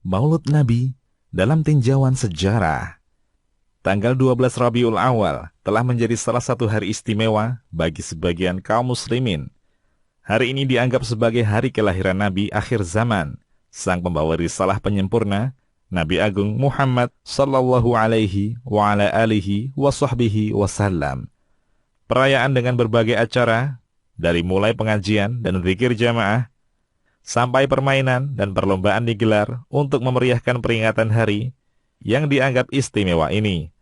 Maulud Nabi dalam tinjauan sejarah. Tanggal 12 Rabiul Awal telah menjadi salah satu hari istimewa bagi sebagian kaum muslimin. Hari ini dianggap sebagai hari kelahiran Nabi akhir zaman, sang pembawa risalah penyempurna, Nabi Agung Muhammad sallallahu alaihi wa ala alihi wa sahbihi wasallam. Perayaan dengan berbagai acara, dari mulai pengajian dan zikir jamaah, sampai permainan dan perlombaan digelar untuk memeriahkan peringatan hari yang dianggap istimewa ini.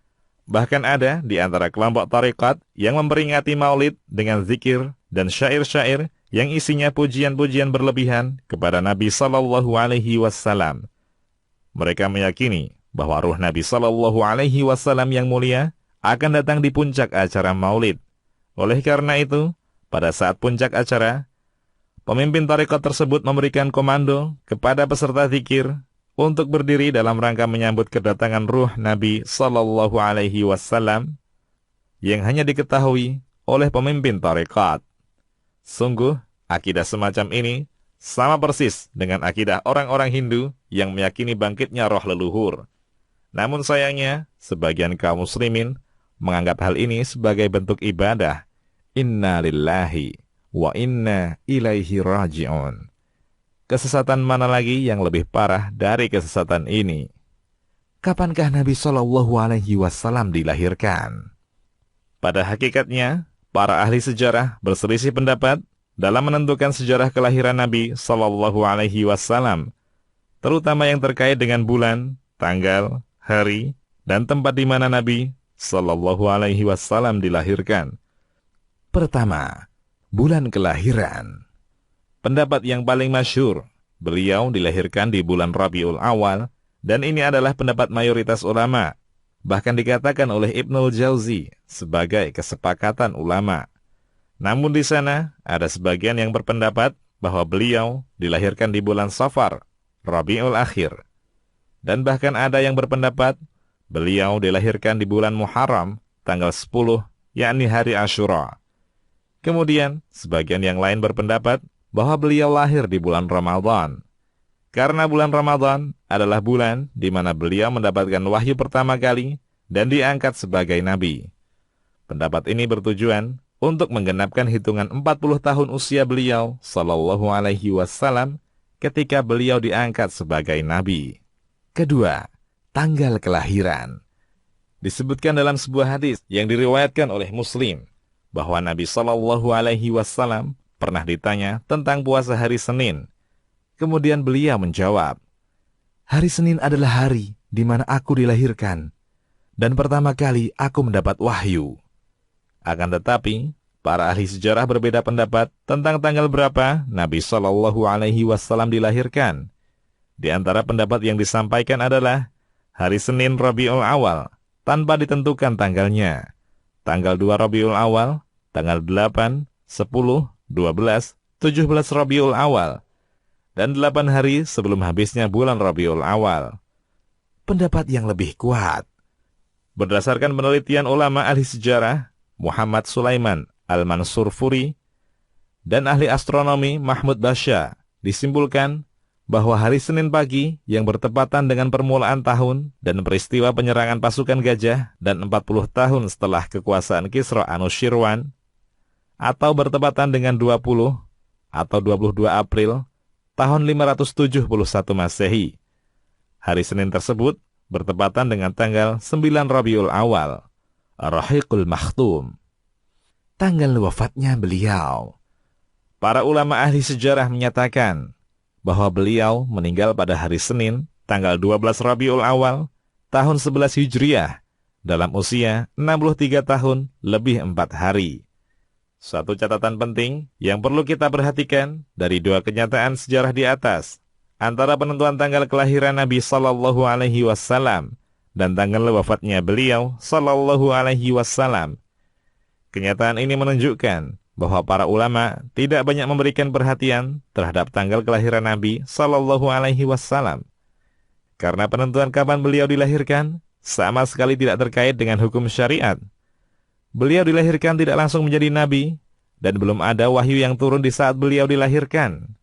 Bahkan ada di antara kelompok tarekat yang memperingati maulid dengan zikir dan syair-syair yang isinya pujian-pujian berlebihan kepada Nabi sallallahu alaihi wasallam. Mereka meyakini bahwa ruh Nabi sallallahu alaihi wasallam yang mulia akan datang di puncak acara maulid. Oleh karena itu, pada saat puncak acara, pemimpin tarekat tersebut memberikan komando kepada peserta zikir untuk berdiri dalam rangka menyambut kedatangan ruh Nabi sallallahu alaihi wasallam yang hanya diketahui oleh pemimpin tarekat. Sungguh, akidah semacam ini sama persis dengan akidah orang-orang Hindu yang meyakini bangkitnya roh leluhur. Namun sayangnya, sebagian kaum muslimin menganggap hal ini sebagai bentuk ibadah. Inna lillahi wa inna ilaihi raji'un. Kesesatan mana lagi yang lebih parah dari kesesatan ini? Kapankah Nabi Shallallahu Alaihi Wasallam dilahirkan? Pada hakikatnya, para ahli sejarah berselisih pendapat dalam menentukan sejarah kelahiran Nabi Shallallahu Alaihi Wasallam, terutama yang terkait dengan bulan, tanggal, hari, dan tempat di mana Nabi Shallallahu Alaihi Wasallam dilahirkan. Pertama, bulan kelahiran. Pendapat yang paling masyhur, beliau dilahirkan di bulan Rabiul Awal, dan ini adalah pendapat mayoritas ulama. Bahkan dikatakan oleh Ibnul Jauzi sebagai kesepakatan ulama. Namun di sana ada sebagian yang berpendapat bahwa beliau dilahirkan di bulan Safar, Rabiul Akhir. Dan bahkan ada yang berpendapat beliau dilahirkan di bulan Muharram, tanggal 10, yakni hari Asyura. Kemudian, sebagian yang lain berpendapat bahwa beliau lahir di bulan Ramadan. Karena bulan Ramadan adalah bulan di mana beliau mendapatkan wahyu pertama kali dan diangkat sebagai nabi. Pendapat ini bertujuan untuk menggenapkan hitungan 40 tahun usia beliau sallallahu alaihi wasallam ketika beliau diangkat sebagai nabi. Kedua, tanggal kelahiran. Disebutkan dalam sebuah hadis yang diriwayatkan oleh Muslim bahwa Nabi Shallallahu Alaihi Wasallam pernah ditanya tentang puasa hari Senin. Kemudian beliau menjawab, "Hari Senin adalah hari di mana aku dilahirkan, dan pertama kali aku mendapat wahyu." Akan tetapi, para ahli sejarah berbeda pendapat tentang tanggal berapa Nabi Shallallahu Alaihi Wasallam dilahirkan. Di antara pendapat yang disampaikan adalah hari Senin Rabiul Awal, tanpa ditentukan tanggalnya. Tanggal 2 Rabiul Awal, tanggal 8, 10, 12, 17 Rabiul Awal, dan 8 hari sebelum habisnya bulan Rabiul Awal. Pendapat yang lebih kuat, berdasarkan penelitian ulama ahli sejarah, Muhammad Sulaiman Al-Mansur Furi, dan ahli astronomi Mahmud Basya, disimpulkan bahwa hari Senin pagi yang bertepatan dengan permulaan tahun dan peristiwa penyerangan pasukan gajah dan 40 tahun setelah kekuasaan Kisra Anushirwan, atau bertepatan dengan 20 atau 22 April tahun 571 Masehi. Hari Senin tersebut bertepatan dengan tanggal 9 Rabiul Awal, Ar-Rahiqul Makhtum. Tanggal wafatnya beliau. Para ulama ahli sejarah menyatakan bahwa beliau meninggal pada hari Senin, tanggal 12 Rabiul Awal, tahun 11 Hijriah, dalam usia 63 tahun lebih 4 hari. Suatu catatan penting yang perlu kita perhatikan dari dua kenyataan sejarah di atas, antara penentuan tanggal kelahiran Nabi Sallallahu Alaihi Wasallam dan tanggal wafatnya beliau Sallallahu Alaihi Wasallam. Kenyataan ini menunjukkan bahwa para ulama tidak banyak memberikan perhatian terhadap tanggal kelahiran Nabi Sallallahu Alaihi Wasallam. Karena penentuan kapan beliau dilahirkan sama sekali tidak terkait dengan hukum syariat. Beliau dilahirkan tidak langsung menjadi nabi, dan belum ada wahyu yang turun di saat beliau dilahirkan.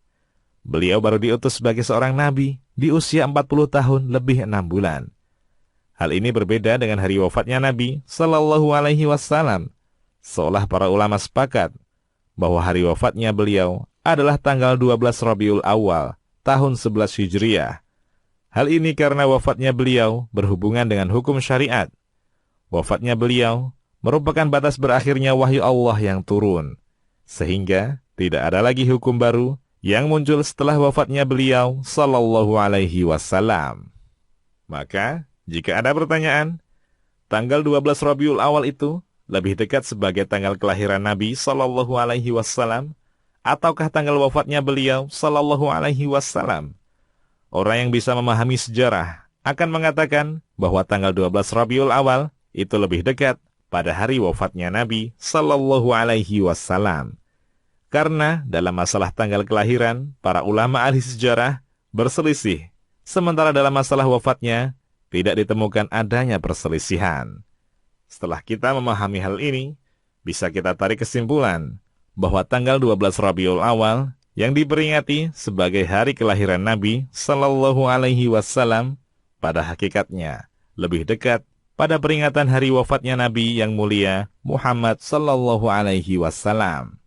beliau baru diutus sebagai seorang nabi di usia 40 tahun lebih 6 bulan. Hal ini berbeda dengan hari wafatnya Nabi Sallallahu Alaihi Wasallam, seolah para ulama sepakat bahwa hari wafatnya beliau adalah tanggal 12 Rabiul Awal tahun 11 Hijriah. Hal ini karena wafatnya beliau berhubungan dengan hukum syariat. Wafatnya beliau merupakan batas berakhirnya wahyu Allah yang turun, sehingga tidak ada lagi hukum baru yang muncul setelah wafatnya beliau Sallallahu Alaihi Wasallam. Maka, jika ada pertanyaan, tanggal 12 Rabiul Awal itu lebih dekat sebagai tanggal kelahiran Nabi Sallallahu Alaihi Wasallam ataukah tanggal wafatnya beliau Sallallahu Alaihi Wasallam? Orang yang bisa memahami sejarah akan mengatakan bahwa tanggal 12 Rabiul Awal itu lebih dekat pada hari wafatnya Nabi Sallallahu Alaihi Wasallam. Karena dalam masalah tanggal kelahiran, para ulama ahli sejarah berselisih, sementara dalam masalah wafatnya tidak ditemukan adanya perselisihan. Setelah kita memahami hal ini, bisa kita tarik kesimpulan bahwa tanggal 12 Rabiul Awal yang diperingati sebagai hari kelahiran Nabi Sallallahu Alaihi Wasallam pada hakikatnya lebih dekat pada peringatan hari wafatnya Nabi yang mulia Muhammad Sallallahu Alaihi Wasallam.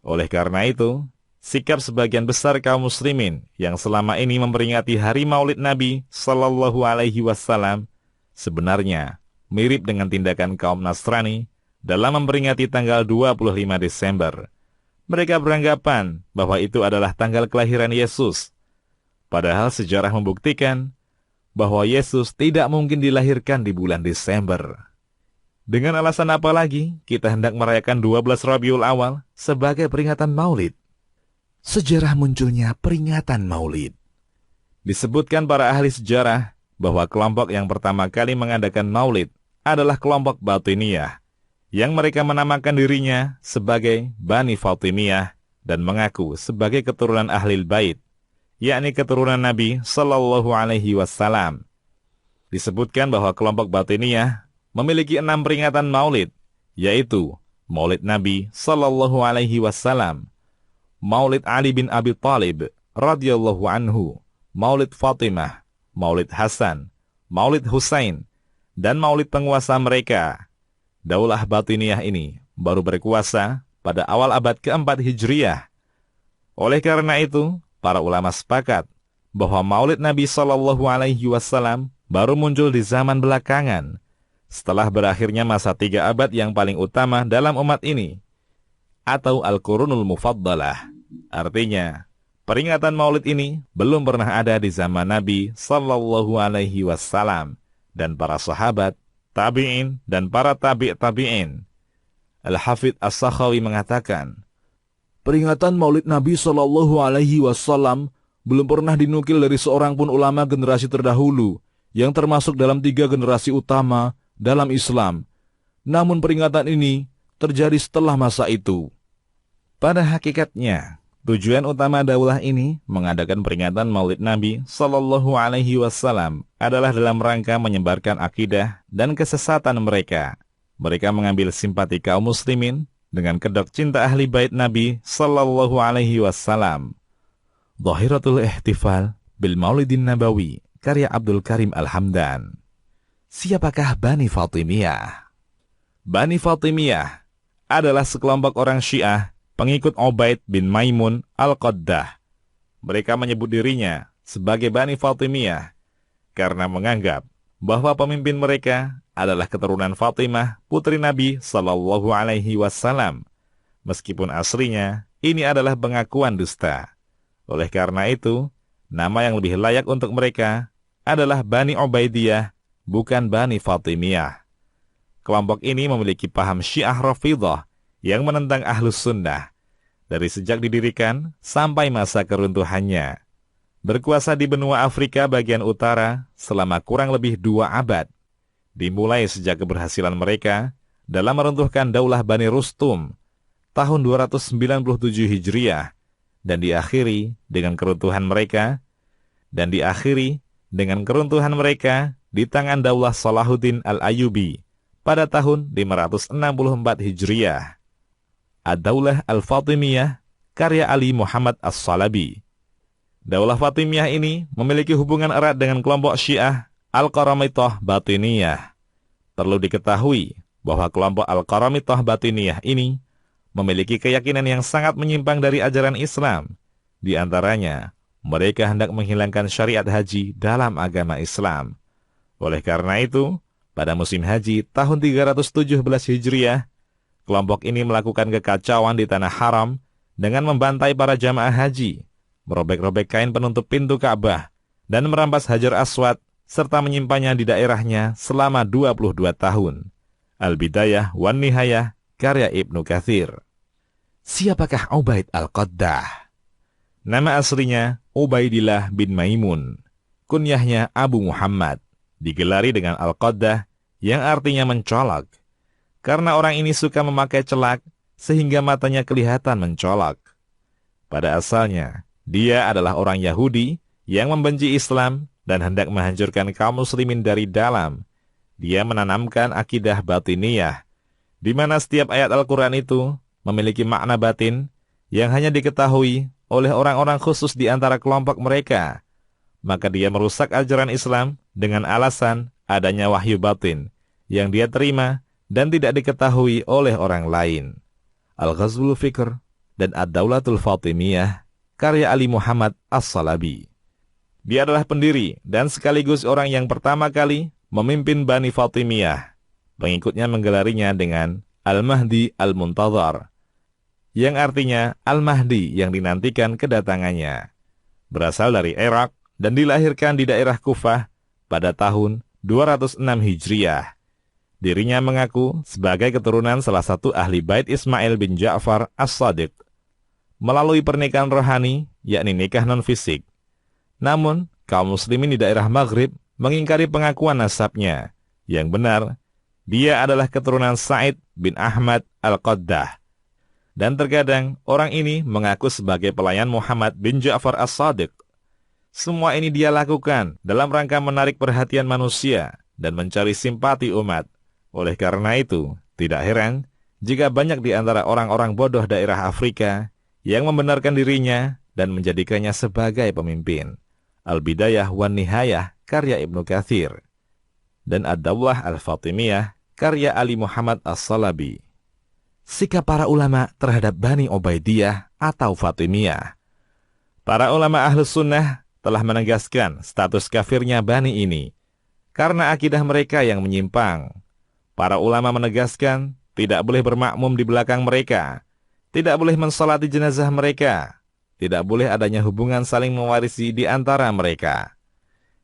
Oleh karena itu, sikap sebagian besar kaum muslimin yang selama ini memperingati hari Maulid Nabi Sallallahu Alaihi Wasallam sebenarnya mirip dengan tindakan kaum Nasrani dalam memperingati tanggal 25 Desember. Mereka beranggapan bahwa itu adalah tanggal kelahiran Yesus. Padahal sejarah membuktikan bahwa Yesus tidak mungkin dilahirkan di bulan Desember. Dengan alasan apa lagi kita hendak merayakan 12 Rabiul Awal sebagai peringatan Maulid? Sejarah munculnya peringatan Maulid. Disebutkan para ahli sejarah bahwa kelompok yang pertama kali mengadakan Maulid adalah kelompok Batiniyah, yang mereka menamakan dirinya sebagai Bani Fatimiyah dan mengaku sebagai keturunan Ahlil Bait, yakni keturunan Nabi Sallallahu Alaihi Wasallam. Disebutkan bahwa kelompok Batiniyah memiliki 6 peringatan Maulid, yaitu Maulid Nabi Sallallahu Alaihi Wasallam, Maulid Ali bin Abi Thalib radhiyallahu anhu, Maulid Fatimah, Maulid Hasan, Maulid Husain, dan Maulid penguasa mereka. Daulah Batiniyah ini baru berkuasa pada awal abad keempat Hijriah. Oleh karena itu, para ulama sepakat bahwa Maulid Nabi Sallallahu Alaihi Wasallam baru muncul di zaman belakangan, setelah berakhirnya masa 3 abad yang paling utama dalam umat ini, atau Al-Qurunul Mufaddalah. Artinya, peringatan Maulid ini belum pernah ada di zaman Nabi Sallallahu Alaihi Wasallam dan para sahabat, tabi'in, dan para tabi'in. Al-Hafidh As-Sakhawi mengatakan, peringatan Maulid Nabi Sallallahu Alaihi Wasallam belum pernah dinukil dari seorang pun ulama generasi terdahulu yang termasuk dalam 3 generasi utama dalam Islam. Namun peringatan ini terjadi setelah masa itu. Pada hakikatnya, tujuan utama daulah ini mengadakan peringatan Maulid Nabi Sallallahu Alaihi Wasallam adalah dalam rangka menyebarkan akidah dan kesesatan mereka. Mereka mengambil simpati kaum muslimin dengan kedok cinta ahli bait Nabi Sallallahu Alaihi Wasallam. Dhahiratul Ihtifal bil Maulidin Nabawi, karya Abdul Karim Al-Hamdan. Siapakah Bani Fatimiyah? Bani Fatimiyah adalah sekelompok orang Syiah pengikut Ubaid bin Maimun Al-Qaddah. Mereka menyebut dirinya sebagai Bani Fatimiyah karena menganggap bahwa pemimpin mereka adalah keturunan Fatimah, putri Nabi Sallallahu Alaihi Wasallam. Meskipun aslinya ini adalah pengakuan dusta. Oleh karena itu, nama yang lebih layak untuk mereka adalah Bani Ubaidiyah, bukan Bani Fatimiyah. Kelompok ini memiliki paham Syiah Rafidhah yang menentang Ahlus Sunnah dari sejak didirikan sampai masa keruntuhannya. Berkuasa di benua Afrika bagian utara selama kurang lebih 2 abad. Dimulai sejak keberhasilan mereka dalam meruntuhkan Daulah Bani Rustum tahun 297 Hijriah dan diakhiri dengan keruntuhan mereka di tangan Daulah Salahuddin Al-Ayyubi pada tahun 564 Hijriah. Ad-Daulah Al-Fatimiyah, karya Ali Muhammad As-Salabi. Daulah Fatimiyah ini memiliki hubungan erat dengan kelompok Syiah Al-Qaramitah Batiniyah. Perlu diketahui bahwa kelompok Al-Qaramitah Batiniyah ini memiliki keyakinan yang sangat menyimpang dari ajaran Islam. Di antaranya, mereka hendak menghilangkan syariat haji dalam agama Islam. Oleh karena itu, pada musim haji tahun 317 Hijriah, kelompok ini melakukan kekacauan di tanah haram dengan membantai para jamaah haji, merobek-robek kain penutup pintu Ka'bah, dan merampas Hajar Aswad, serta menyimpannya di daerahnya selama 22 tahun. Al-Bidayah wan Nihayah, karya Ibnu Katsir. Siapakah Ubaid Al-Qaddah? Nama aslinya Ubaidillah bin Maimun, kunyahnya Abu Muhammad, digelari dengan Al-Qaddah yang artinya mencolok. Karena orang ini suka memakai celak, sehingga matanya kelihatan mencolok. Pada asalnya, dia adalah orang Yahudi yang membenci Islam dan hendak menghancurkan kaum muslimin dari dalam. Dia menanamkan akidah batiniyah, di mana setiap ayat Al-Quran itu memiliki makna batin yang hanya diketahui oleh orang-orang khusus di antara kelompok mereka. Maka dia merusak ajaran Islam dengan alasan adanya wahyu batin yang dia terima dan tidak diketahui oleh orang lain. Al-Ghazwul Fikr dan Ad-Daulatul Fatimiyah, karya Ali Muhammad As-Salabi. Dia adalah pendiri dan sekaligus orang yang pertama kali memimpin Bani Fatimiyah. Pengikutnya menggelarinya dengan Al-Mahdi Al-Muntazar, yang artinya Al-Mahdi yang dinantikan kedatangannya. Berasal dari Irak dan dilahirkan di daerah Kufah pada tahun 206 Hijriah. Dirinya mengaku sebagai keturunan salah satu ahli bait Ismail bin Ja'far As-Sadiq melalui pernikahan rohani, yakni nikah non-fisik. Namun, kaum muslimin di daerah Maghrib mengingkari pengakuan nasabnya. Yang benar, dia adalah keturunan Sa'id bin Ahmad Al-Qaddah. Dan terkadang orang ini mengaku sebagai pelayan Muhammad bin Ja'far As-Sadiq. Semua ini dia lakukan dalam rangka menarik perhatian manusia dan mencari simpati umat. Oleh karena itu, tidak heran jika banyak di antara orang-orang bodoh daerah Afrika yang membenarkan dirinya dan menjadikannya sebagai pemimpin. Al-Bidayah wan Nihayah, karya Ibnu Katsir. Dan Ad-Daulah Al-Fatimiyah, karya Ali Muhammad As-Salabi. Sikap para ulama terhadap Bani Ubaidiyah atau Fatimiyah. Para ulama Ahlus Sunnah telah menegaskan status kafirnya Bani ini karena akidah mereka yang menyimpang. Para ulama menegaskan tidak boleh bermakmum di belakang mereka, tidak boleh mensolati jenazah mereka, tidak boleh adanya hubungan saling mewarisi di antara mereka,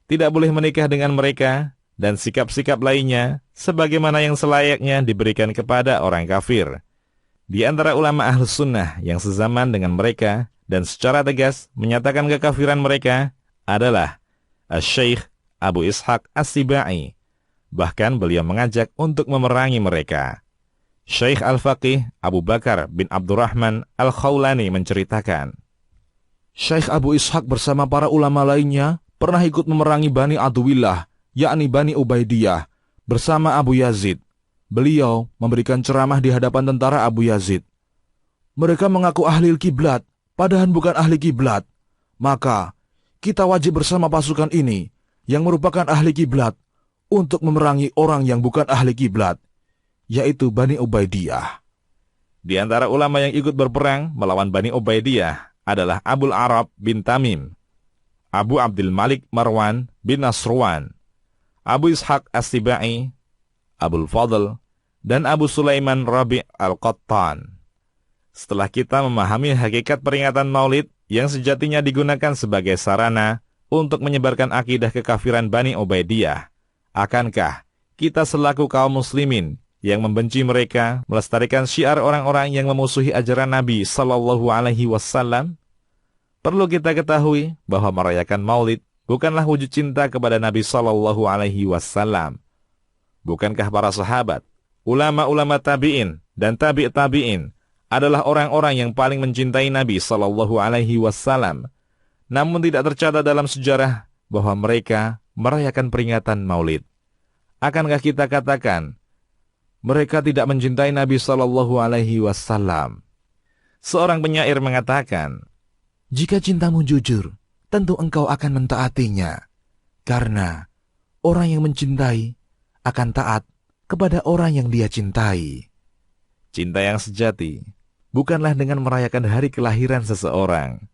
tidak boleh menikah dengan mereka, dan sikap-sikap lainnya sebagaimana yang selayaknya diberikan kepada orang kafir. Di antara ulama Ahlus Sunnah yang sezaman dengan mereka dan secara tegas menyatakan kekafiran mereka adalah Asy-Syaikh Abu Ishaq As-Sibai. Bahkan beliau mengajak untuk memerangi mereka. Syekh Al-Faqih Abu Bakar bin Abdurrahman Al-Khawlani menceritakan, Syekh Abu Ishaq bersama para ulama lainnya pernah ikut memerangi Bani Aduwillah, yakni Bani Ubaidiyah, bersama Abu Yazid. Beliau memberikan ceramah di hadapan tentara Abu Yazid. Mereka mengaku ahli kiblat, padahal bukan ahli kiblat. Maka, kita wajib bersama pasukan ini, yang merupakan ahli kiblat, untuk memerangi orang yang bukan ahli kiblat, yaitu Bani Ubaidiyah. Di antara ulama yang ikut berperang melawan Bani Ubaidiyah adalah Abul Arab bin Tamim, Abu Abdul Malik Marwan bin Nasrwan, Abu Ishaq As-Sibai, Abul Fadl, dan Abu Sulaiman Rabi' Al-Qattan. Setelah kita memahami hakikat peringatan Maulid yang sejatinya digunakan sebagai sarana untuk menyebarkan akidah kekafiran Bani Ubaidiyah, akankah kita selaku kaum muslimin yang membenci mereka melestarikan syiar orang-orang yang memusuhi ajaran Nabi Sallallahu Alaihi Wasallam? Perlu kita ketahui bahwa merayakan Maulid bukanlah wujud cinta kepada Nabi Sallallahu Alaihi Wasallam. Bukankah para sahabat, ulama-ulama tabi'in dan tabi'-tabi'in adalah orang-orang yang paling mencintai Nabi Sallallahu Alaihi Wasallam? Namun tidak tercatat dalam sejarah bahwa mereka merayakan peringatan Maulid. Akankah kita katakan mereka tidak mencintai Nabi Sallallahu Alaihi Wasallam? Seorang penyair mengatakan, jika cintamu jujur, tentu engkau akan mentaatinya. Karena orang yang mencintai akan taat kepada orang yang dia cintai. Cinta yang sejati bukanlah dengan merayakan hari kelahiran seseorang.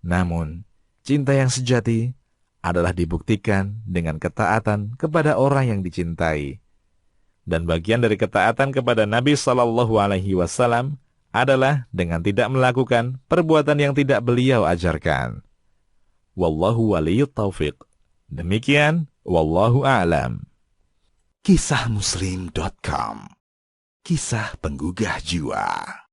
Namun, cinta yang sejati adalah dibuktikan dengan ketaatan kepada orang yang dicintai. Dan bagian dari ketaatan kepada Nabi SAW adalah dengan tidak melakukan perbuatan yang tidak beliau ajarkan. Wallahu waliyut taufiq. Demikian, wallahu a'lam. Kisahmuslim.com. Kisah penggugah jiwa.